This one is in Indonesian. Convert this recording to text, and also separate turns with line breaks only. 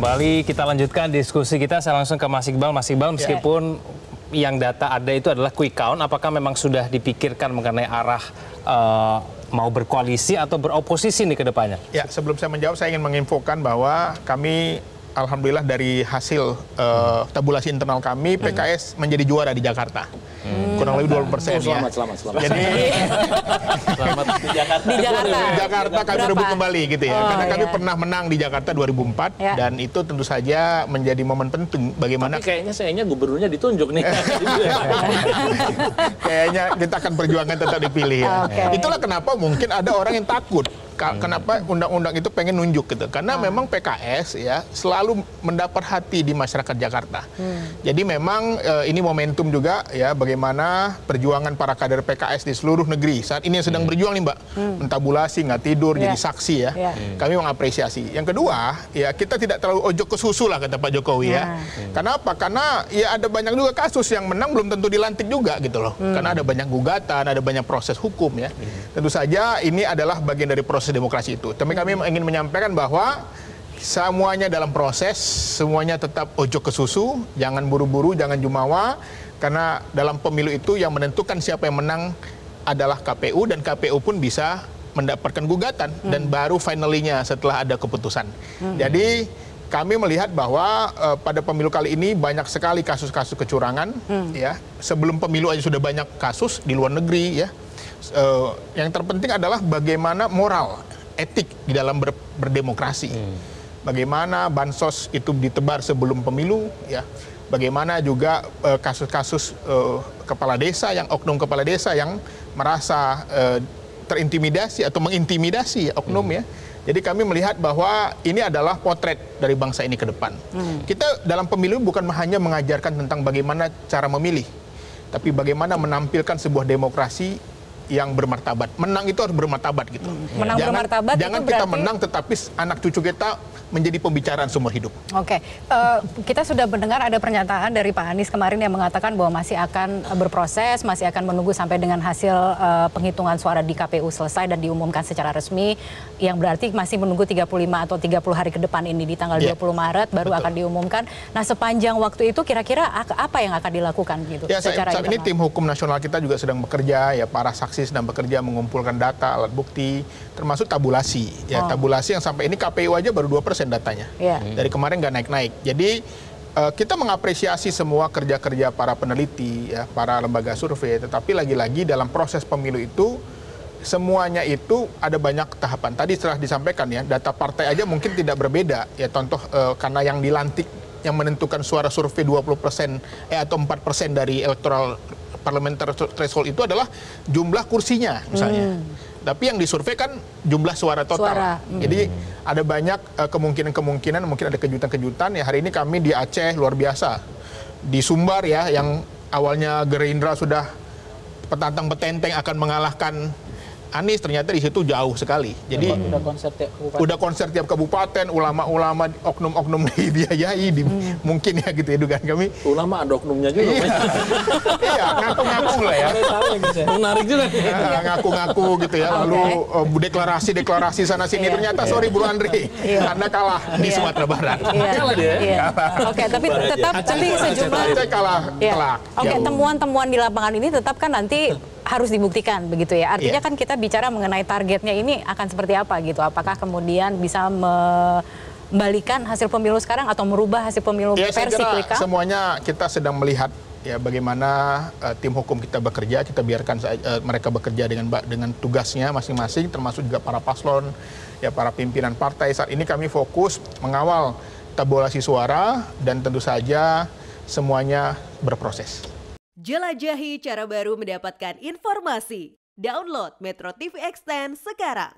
kembali. Kita lanjutkan diskusi kita. Saya langsung ke Mas Iqbal. Mas Iqbal, meskipun yang data ada itu adalah quick count, apakah memang sudah dipikirkan mengenai arah mau berkoalisi atau beroposisi nih ke depannya?
Ya, sebelum saya menjawab, saya ingin menginfokan bahwa kami, alhamdulillah dari hasil tabulasi internal kami, PKS menjadi juara di Jakarta. Kurang lebih 20% ya.
Selamat.
Jadi
Selamat
di Jakarta.
di Jakarta kami rebut kembali gitu ya. Karena kami pernah menang di Jakarta 2004 dan itu tentu saja menjadi momen penting bagaimana.
Tapi kayaknya gubernurnya ditunjuk nih.
Kayaknya kita akan perjuangan tetap dipilih ya. Itulah kenapa mungkin ada orang yang takut. Kenapa undang-undang itu pengen nunjuk gitu? Karena memang PKS ya selalu mendapat hati di masyarakat Jakarta. Jadi memang ini momentum juga ya bagaimana perjuangan para kader PKS di seluruh negeri saat ini yang sedang berjuang nih Mbak, mentabulasi, nggak tidur, jadi saksi ya. Kami mengapresiasi. Yang kedua ya kita tidak terlalu ojok ke susu lah kata Pak Jokowi ya. Kenapa? Karena ya ada banyak juga kasus yang menang belum tentu dilantik juga gitu loh. Karena ada banyak gugatan, ada banyak proses hukum ya. Tentu saja ini adalah bagian dari proses demokrasi itu. Tapi kami ingin menyampaikan bahwa semuanya dalam proses, semuanya tetap ojok ke susu, jangan buru-buru, jangan jumawa, karena dalam pemilu itu yang menentukan siapa yang menang adalah KPU dan KPU pun bisa mendapatkan gugatan dan baru finally-nya setelah ada keputusan. Jadi kami melihat bahwa pada pemilu kali ini banyak sekali kasus-kasus kecurangan ya. Sebelum pemilu aja sudah banyak kasus di luar negeri ya. Yang terpenting adalah bagaimana moral, etik di dalam berdemokrasi. Bagaimana bansos itu ditebar sebelum pemilu, ya. Bagaimana juga kasus-kasus kepala desa oknum kepala desa yang merasa terintimidasi atau mengintimidasi oknum ya. Jadi kami melihat bahwa ini adalah potret dari bangsa ini ke depan. Kita dalam pemilu bukan hanya mengajarkan tentang bagaimana cara memilih, tapi bagaimana menampilkan sebuah demokrasi yang bermartabat. Menang itu harus bermartabat gitu.
Menang bermartabat
jangan
itu
kita
berarti
menang tetapi anak cucu kita menjadi pembicaraan seumur hidup.
Oke, kita sudah mendengar ada pernyataan dari Pak Anies kemarin yang mengatakan bahwa masih akan berproses, masih akan menunggu sampai dengan hasil penghitungan suara di KPU selesai dan diumumkan secara resmi, yang berarti masih menunggu 35 atau 30 hari ke depan ini di tanggal 20 Maret baru akan diumumkan. Nah, sepanjang waktu itu kira-kira apa yang akan dilakukan gitu?
Ya, saat ini tim hukum nasional kita juga sedang bekerja, ya para saksi sedang bekerja mengumpulkan data, alat bukti, termasuk tabulasi. Ya, tabulasi yang sampai ini KPU aja baru 2% datanya. Dari kemarin nggak naik-naik. Jadi kita mengapresiasi semua kerja-kerja para peneliti, ya, para lembaga survei, tetapi lagi-lagi dalam proses pemilu itu semuanya itu ada banyak tahapan. Tadi setelah disampaikan ya, data partai aja mungkin tidak berbeda. Ya, contoh karena yang dilantik yang menentukan suara survei 20% atau 4% dari electoral parliamentary threshold itu adalah jumlah kursinya misalnya. Tapi yang disurvei kan jumlah suara total. Jadi ada banyak kemungkinan mungkin ada kejutan-kejutan. Ya, hari ini kami di Aceh luar biasa. Di Sumbar ya, yang awalnya Gerindra sudah petantang-petenteng akan mengalahkan Anies, ternyata di situ jauh sekali. Jadi udah konser tiap kabupaten, ulama-ulama, oknum-oknum dibiayai, mungkin ya gitu ya dugaan kami.
Ulama ada oknumnya juga.
Iya, ngaku-ngaku lah ya.
Menarik juga.
Ngaku-ngaku gitu ya, lalu deklarasi sana sini. Ternyata sorry Bro Andre, Anda kalah di Sumatera Barat.
Kalah dia.
Oke, tapi tetap sejumlah
kalah.
Oke, temuan-temuan di lapangan ini tetap kan nanti harus dibuktikan begitu ya. Artinya kan kita bicara mengenai targetnya ini akan seperti apa gitu. Apakah kemudian bisa membalikan hasil pemilu sekarang atau merubah hasil pemilu versi quick count?
Semuanya kita sedang melihat ya bagaimana tim hukum kita bekerja. Kita biarkan mereka bekerja dengan tugasnya masing-masing, termasuk juga para paslon, ya para pimpinan partai. Saat ini kami fokus mengawal tabulasi suara dan tentu saja semuanya berproses.
Jelajahi cara baru mendapatkan informasi. Download Metro TV Extend sekarang.